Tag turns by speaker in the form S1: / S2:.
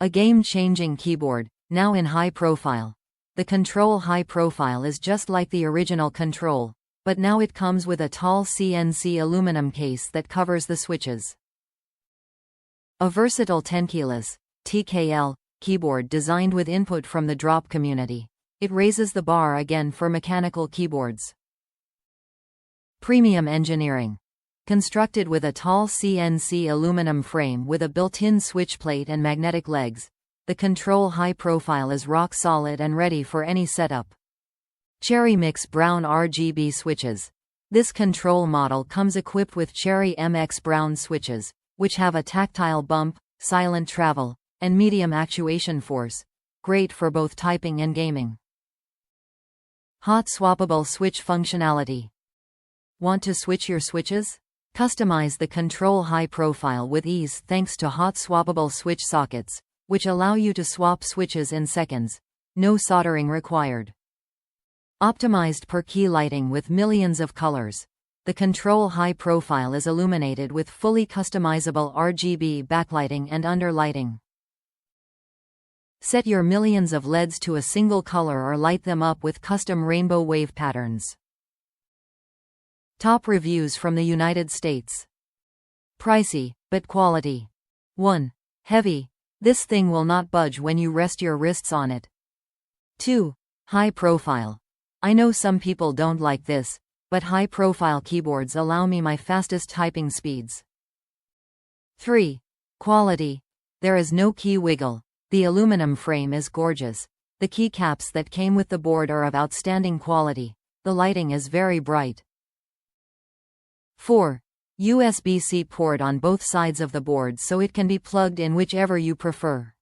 S1: A game-changing keyboard, now in high profile. The CTRL High-Profile is just like the original Control, but now it comes with a tall CNC-aluminum case that covers the switches. A versatile Tenkeyless TKL keyboard designed with input from the drop community. It raises the bar again for mechanical keyboards. Premium engineering. Constructed with a tall CNC aluminum frame with a built-in switch plate and magnetic legs, the CTRL High-Profile is rock solid and ready for any setup. Cherry MX BROWN RGB switches. This control model comes equipped with Cherry MX BROWN switches, which have a tactile bump, silent travel, and medium actuation force, great for both typing and gaming. HOT-SWAPPABLE switch functionality. Want to switch your switches? Customize the CTRL High-Profile with ease thanks to HOT-SWAPPABLE switch sockets, which allow you to swap switches in seconds. No soldering required. Optimized per key lighting with millions of colors. The CTRL High-Profile is illuminated with fully customizable RGB backlighting and underlighting. Set your millions of LEDs to a single color or light them up with custom rainbow wave patterns. Top reviews from the United States. Pricey, but quality. 1. Heavy. This thing will not budge when you rest your wrists on it. 2. High profile. I know some people don't like this, but high profile keyboards allow me my fastest typing speeds. 3. Quality. There is no key wiggle. The aluminum frame is gorgeous. The keycaps that came with the board are of outstanding quality. The lighting is very bright. 4. USB-C port on both sides of the board so it can be plugged in whichever you prefer.